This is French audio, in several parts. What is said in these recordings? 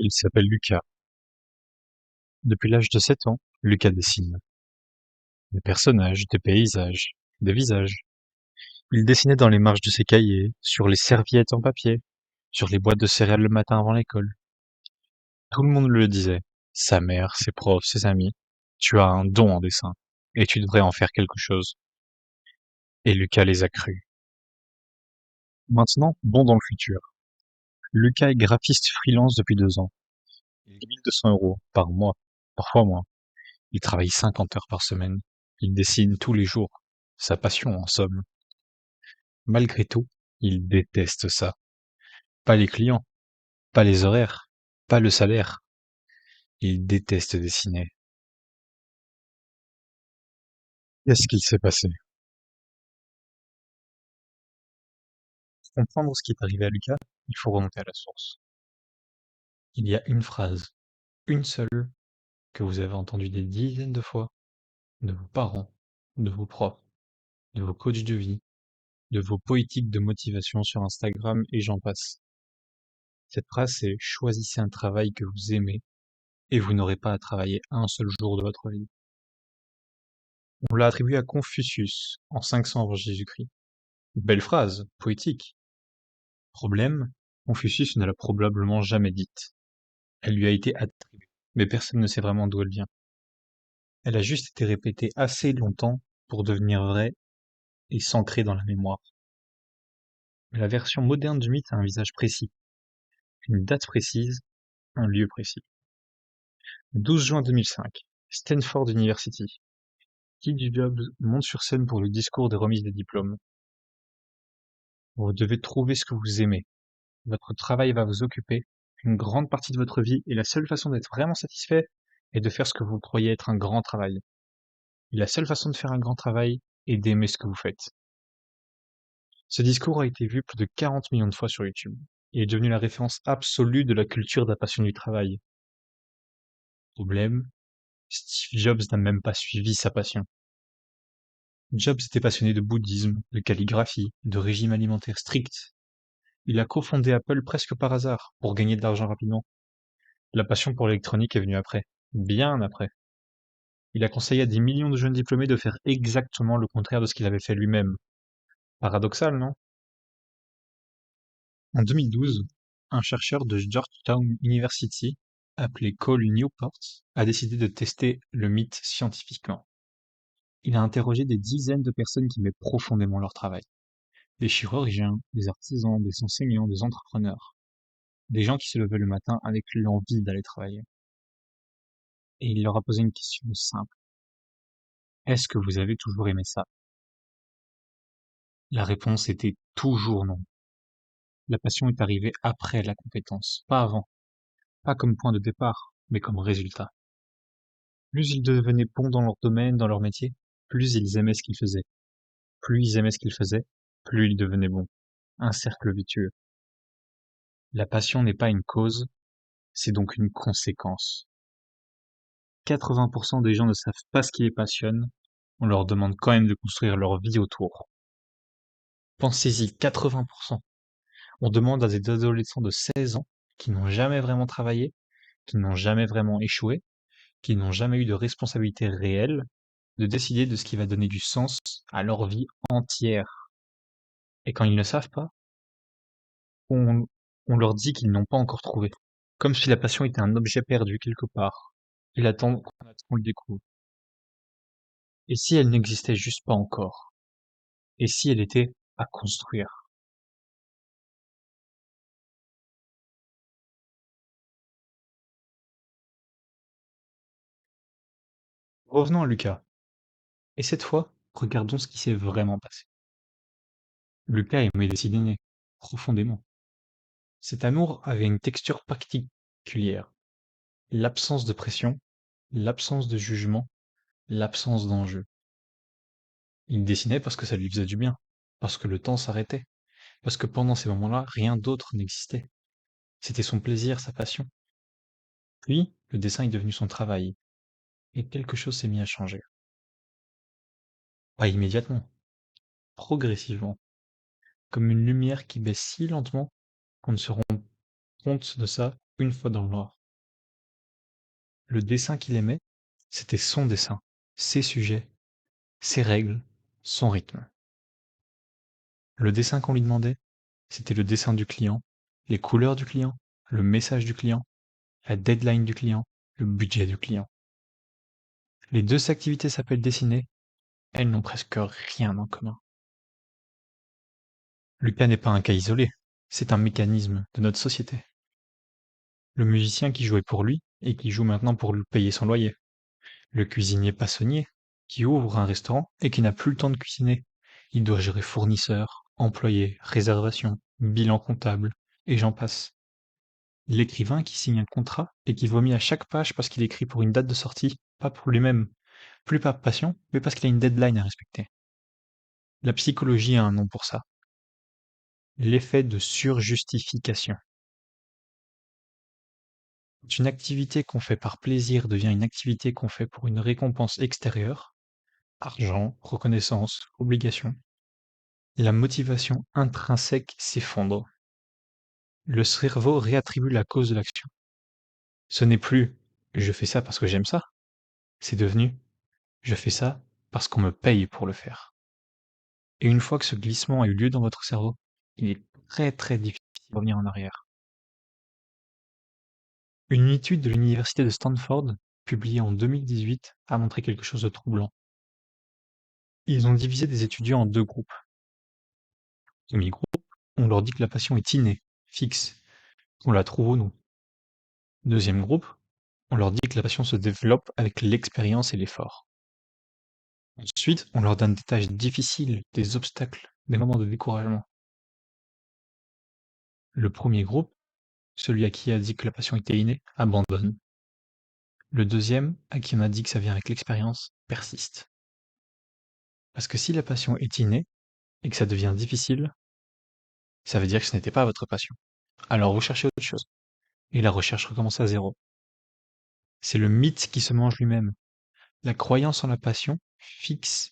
Il s'appelle Lucas. Depuis l'âge de 7 ans, Lucas dessine. Des personnages, des paysages, des visages. Il dessinait dans les marges de ses cahiers, sur les serviettes en papier, sur les boîtes de céréales le matin avant l'école. Tout le monde le disait. Sa mère, ses profs, ses amis. Tu as un don en dessin, et tu devrais en faire quelque chose. Et Lucas les a crus. Maintenant, bon dans le futur. Lucas est graphiste freelance depuis 2 ans. Il gagne 1 200 € par mois, parfois moins. Il travaille 50 heures par semaine. Il dessine tous les jours. Sa passion, en somme. Malgré tout, il déteste ça. Pas les clients, pas les horaires, pas le salaire. Il déteste dessiner. Qu'est-ce qu'il s'est passé? Pour comprendre ce qui est arrivé à Lucas, il faut remonter à la source. Il y a une phrase, une seule, que vous avez entendue des dizaines de fois, de vos parents, de vos profs, de vos coachs de vie, de vos poétiques de motivation sur Instagram et j'en passe. Cette phrase, c'est choisissez un travail que vous aimez et vous n'aurez pas à travailler un seul jour de votre vie. On l'a attribuée à Confucius en 500 avant Jésus-Christ. Belle phrase, poétique. Problème, Confucius ne l'a probablement jamais dite. Elle lui a été attribuée, mais personne ne sait vraiment d'où elle vient. Elle a juste été répétée assez longtemps pour devenir vraie et s'ancrer dans la mémoire. Mais la version moderne du mythe a un visage précis, une date précise, un lieu précis. 12 juin 2005, Stanford University. Steve Jobs monte sur scène pour le discours de remise des diplômes. Vous devez trouver ce que vous aimez. Votre travail va vous occuper une grande partie de votre vie et la seule façon d'être vraiment satisfait est de faire ce que vous croyez être un grand travail. Et la seule façon de faire un grand travail est d'aimer ce que vous faites. Ce discours a été vu plus de 40 millions de fois sur YouTube. Il est devenu la référence absolue de la culture de la passion du travail. Problème, Steve Jobs n'a même pas suivi sa passion. Jobs était passionné de bouddhisme, de calligraphie, de régime alimentaire strict. Il a cofondé Apple presque par hasard, pour gagner de l'argent rapidement. La passion pour l'électronique est venue après, bien après. Il a conseillé à des millions de jeunes diplômés de faire exactement le contraire de ce qu'il avait fait lui-même. Paradoxal, non? En 2012, un chercheur de Georgetown University, appelé Cole Newport, a décidé de tester le mythe scientifiquement. Il a interrogé des dizaines de personnes qui aimaient profondément leur travail. Des chirurgiens, des artisans, des enseignants, des entrepreneurs. Des gens qui se levaient le matin avec l'envie d'aller travailler. Et il leur a posé une question simple. Est-ce que vous avez toujours aimé ça? La réponse était toujours non. La passion est arrivée après la compétence, pas avant. Pas comme point de départ, mais comme résultat. Plus ils devenaient bons dans leur domaine, dans leur métier, plus ils aimaient ce qu'ils faisaient. Plus ils aimaient ce qu'ils faisaient, plus ils devenaient bons. Un cercle vicieux. La passion n'est pas une cause, c'est donc une conséquence. 80% des gens ne savent pas ce qui les passionne, on leur demande quand même de construire leur vie autour. Pensez-y, 80%. On demande à des adolescents de 16 ans qui n'ont jamais vraiment travaillé, qui n'ont jamais vraiment échoué, qui n'ont jamais eu de responsabilité réelle, de décider de ce qui va donner du sens à leur vie entière. Et quand ils ne savent pas, on, on leur dit qu'ils n'ont pas encore trouvé. Comme si la passion était un objet perdu quelque part. Il attend qu'on le découvre. Et si elle n'existait juste pas encore? Et si elle était à construire? Revenons à Lucas. Et cette fois, regardons ce qui s'est vraiment passé. Lucas aimait dessiner profondément. Cet amour avait une texture particulière. L'absence de pression, l'absence de jugement, l'absence d'enjeu. Il dessinait parce que ça lui faisait du bien, parce que le temps s'arrêtait, parce que pendant ces moments-là, rien d'autre n'existait. C'était son plaisir, sa passion. Puis, le dessin est devenu son travail, et quelque chose s'est mis à changer. Pas immédiatement, progressivement, comme une lumière qui baisse si lentement qu'on ne se rend compte de ça une fois dans le noir. Le dessin qu'il aimait, c'était son dessin, ses sujets, ses règles, son rythme. Le dessin qu'on lui demandait, c'était le dessin du client, les couleurs du client, le message du client, la deadline du client, le budget du client. Les deux activités s'appellent dessiner, elles n'ont presque rien en commun. Lucas n'est pas un cas isolé, c'est un mécanisme de notre société. Le musicien qui jouait pour lui et qui joue maintenant pour lui payer son loyer. Le cuisinier passonnier qui ouvre un restaurant et qui n'a plus le temps de cuisiner. Il doit gérer fournisseurs, employés, réservations, bilan comptable, et j'en passe. L'écrivain qui signe un contrat et qui vomit à chaque page parce qu'il écrit pour une date de sortie, pas pour lui-même, plus par passion, mais parce qu'il a une deadline à respecter. La psychologie a un nom pour ça. L'effet de surjustification. Quand une activité qu'on fait par plaisir devient une activité qu'on fait pour une récompense extérieure, argent, reconnaissance, obligation, la motivation intrinsèque s'effondre. Le cerveau réattribue la cause de l'action. Ce n'est plus je fais ça parce que j'aime ça, c'est devenu je fais ça parce qu'on me paye pour le faire. Et une fois que ce glissement a eu lieu dans votre cerveau, il est très difficile de revenir en arrière. Une étude de l'université de Stanford, publiée en 2018, a montré quelque chose de troublant. Ils ont divisé des étudiants en deux groupes. Premier groupe, on leur dit que la passion est innée, fixe, on la trouve ou non. Deuxième groupe, on leur dit que la passion se développe avec l'expérience et l'effort. Ensuite, on leur donne des tâches difficiles, des obstacles, des moments de découragement. Le premier groupe, celui à qui a dit que la passion était innée, abandonne. Le deuxième, à qui on a dit que ça vient avec l'expérience, persiste. Parce que si la passion est innée et que ça devient difficile, ça veut dire que ce n'était pas votre passion. Alors vous cherchez autre chose. Et la recherche recommence à zéro. C'est le mythe qui se mange lui-même. La croyance en la passion fixe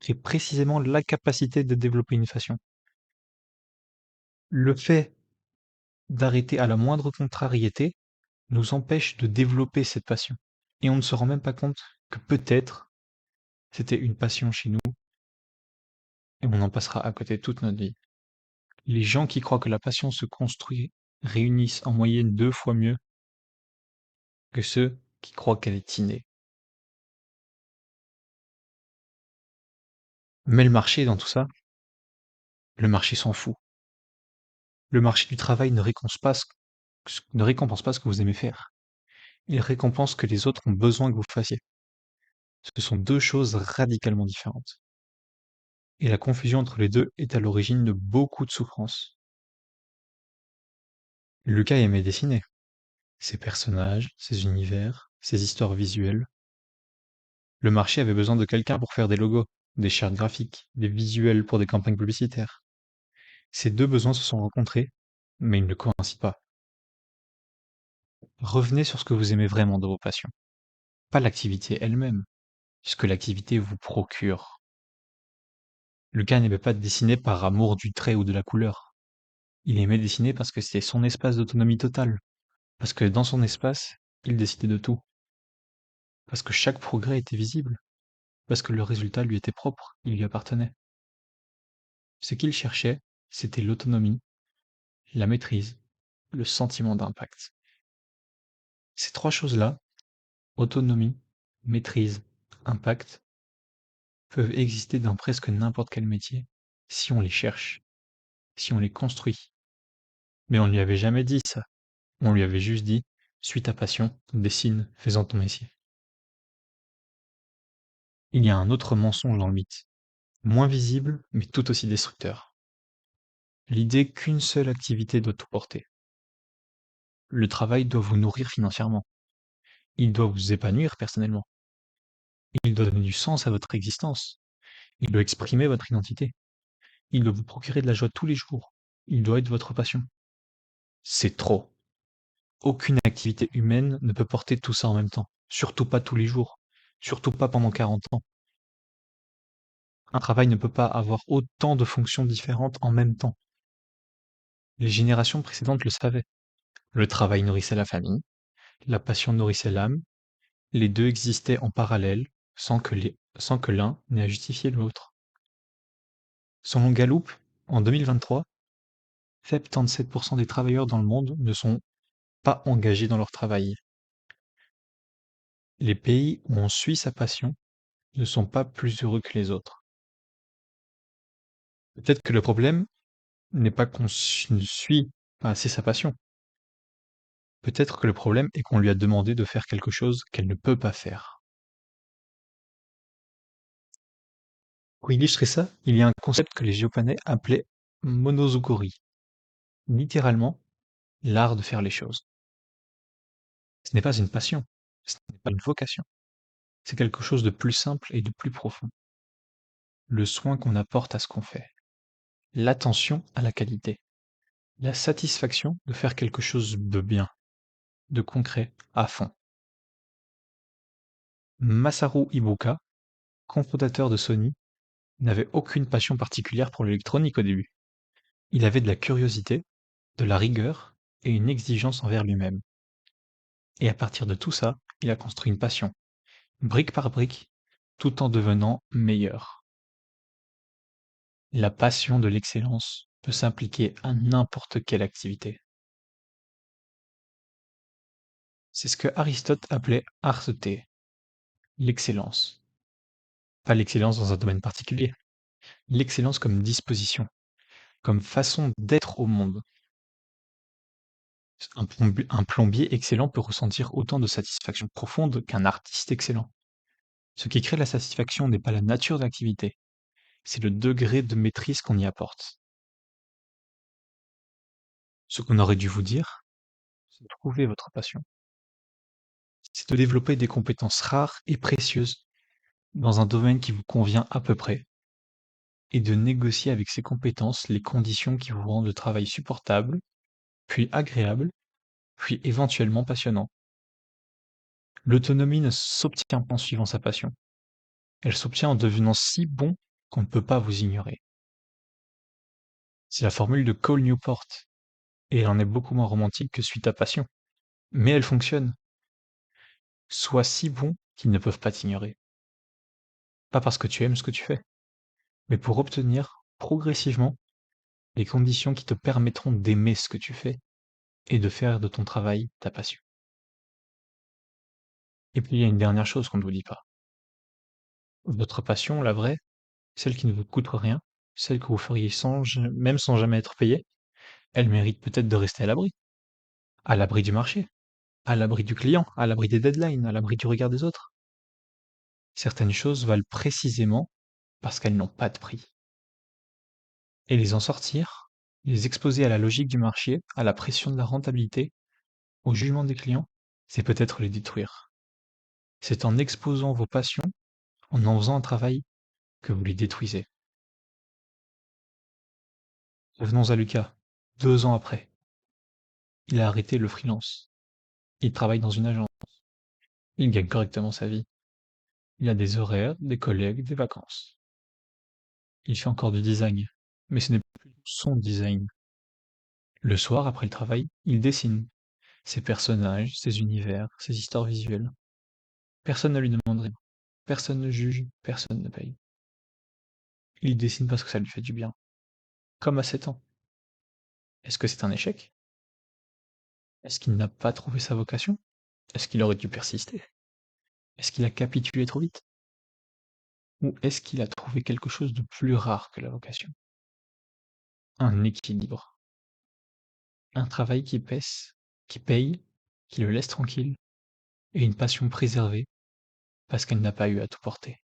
est précisément la capacité de développer une passion. Le fait d'arrêter à la moindre contrariété nous empêche de développer cette passion. Et on ne se rend même pas compte que peut-être c'était une passion chez nous et on en passera à côté toute notre vie. Les gens qui croient que la passion se construit réunissent en moyenne 2 fois mieux que ceux qui croient qu'elle est innée. Mais le marché dans tout ça, le marché s'en fout. Le marché du travail ne récompense pas ce que vous aimez faire. Il récompense ce que les autres ont besoin que vous fassiez. Ce sont deux choses radicalement différentes. Et la confusion entre les deux est à l'origine de beaucoup de souffrances. Lucas aimait dessiner. Ses personnages, ses univers, ses histoires visuelles. Le marché avait besoin de quelqu'un pour faire des logos, des chartes graphiques, des visuels pour des campagnes publicitaires. Ces deux besoins se sont rencontrés, mais ils ne coïncident pas. Revenez sur ce que vous aimez vraiment de vos passions. Pas l'activité elle-même, ce que l'activité vous procure. Lucas n'aimait pas dessiner par amour du trait ou de la couleur. Il aimait dessiner parce que c'était son espace d'autonomie totale, parce que dans son espace, il décidait de tout, parce que chaque progrès était visible, parce que le résultat lui était propre, il lui appartenait. Ce qu'il cherchait, c'était l'autonomie, la maîtrise, le sentiment d'impact. Ces trois choses-là, autonomie, maîtrise, impact, peuvent exister dans presque n'importe quel métier, si on les cherche, si on les construit. Mais on ne lui avait jamais dit ça. On lui avait juste dit: «Suis ta passion, dessine, fais-en ton métier». Il y a un autre mensonge dans le mythe, moins visible, mais tout aussi destructeur. L'idée qu'une seule activité doit tout porter. Le travail doit vous nourrir financièrement. Il doit vous épanouir personnellement. Il doit donner du sens à votre existence. Il doit exprimer votre identité. Il doit vous procurer de la joie tous les jours. Il doit être votre passion. C'est trop. Aucune activité humaine ne peut porter tout ça en même temps. Surtout pas tous les jours. Surtout pas pendant 40 ans. Un travail ne peut pas avoir autant de fonctions différentes en même temps. Les générations précédentes le savaient. Le travail nourrissait la famille, la passion nourrissait l'âme, les deux existaient en parallèle, sans que l'un n'ait à justifier l'autre. Selon Gallup, en 2023, 77% des travailleurs dans le monde ne sont pas engagés dans leur travail. Les pays où on suit sa passion ne sont pas plus heureux que les autres. Peut-être que le problème n'est pas qu'on ne suit pas assez sa passion. Peut-être que le problème est qu'on lui a demandé de faire quelque chose qu'elle ne peut pas faire. Pour illustrer ça, il y a un concept que les Japonais appelaient monozukuri, littéralement l'art de faire les choses. Ce n'est pas une passion, ce n'est pas une vocation, c'est quelque chose de plus simple et de plus profond. Le soin qu'on apporte à ce qu'on fait, l'attention à la qualité, la satisfaction de faire quelque chose de bien, de concret, à fond. Masaru Ibuka, cofondateur de Sony, n'avait aucune passion particulière pour l'électronique au début. Il avait de la curiosité, de la rigueur et une exigence envers lui-même. Et à partir de tout ça, il a construit une passion, brique par brique, tout en devenant meilleur. La passion de l'excellence peut s'impliquer à n'importe quelle activité. C'est ce que Aristote appelait archété, l'excellence. Pas l'excellence dans un domaine particulier, l'excellence comme disposition, comme façon d'être au monde. Un plombier excellent peut ressentir autant de satisfaction profonde qu'un artiste excellent. Ce qui crée la satisfaction n'est pas la nature de l'activité, c'est le degré de maîtrise qu'on y apporte. Ce qu'on aurait dû vous dire, c'est de trouver votre passion. C'est de développer des compétences rares et précieuses dans un domaine qui vous convient à peu près, et de négocier avec ces compétences les conditions qui vous rendent le travail supportable, puis agréable, puis éventuellement passionnant. L'autonomie ne s'obtient pas en suivant sa passion. Elle s'obtient en devenant si bon qu'on ne peut pas vous ignorer. C'est la formule de Cole Newport, et elle en est beaucoup moins romantique que Suis ta passion. Mais elle fonctionne. Sois si bon qu'ils ne peuvent pas t'ignorer. Pas parce que tu aimes ce que tu fais, mais pour obtenir, progressivement, les conditions qui te permettront d'aimer ce que tu fais et de faire de ton travail ta passion. Et puis il y a une dernière chose qu'on ne vous dit pas. Votre passion, la vraie, celle qui ne vous coûte rien, celle que vous feriez même sans jamais être payé, elle mérite peut-être de rester à l'abri du marché, à l'abri du client, à l'abri des deadlines, à l'abri du regard des autres. Certaines choses valent précisément parce qu'elles n'ont pas de prix. Et les en sortir, les exposer à la logique du marché, à la pression de la rentabilité, au jugement des clients, c'est peut-être les détruire. C'est en exposant vos passions, en faisant un travail, que vous les détruisez. Revenons à Lucas, 2 ans après. Il a arrêté le freelance. Il travaille dans une agence. Il gagne correctement sa vie. Il a des horaires, des collègues, des vacances. Il fait encore du design, mais ce n'est plus son design. Le soir, après le travail, il dessine ses personnages, ses univers, ses histoires visuelles. Personne ne lui demande rien. Personne ne juge, personne ne paye. Il dessine parce que ça lui fait du bien. Comme à 7 ans. Est-ce que c'est un échec? Est-ce qu'il n'a pas trouvé sa vocation? Est-ce qu'il aurait dû persister? Est-ce qu'il a capitulé trop vite? Ou est-ce qu'il a trouvé quelque chose de plus rare que la vocation? Un équilibre. Un travail qui pèse, qui paye, qui le laisse tranquille, et une passion préservée parce qu'elle n'a pas eu à tout porter.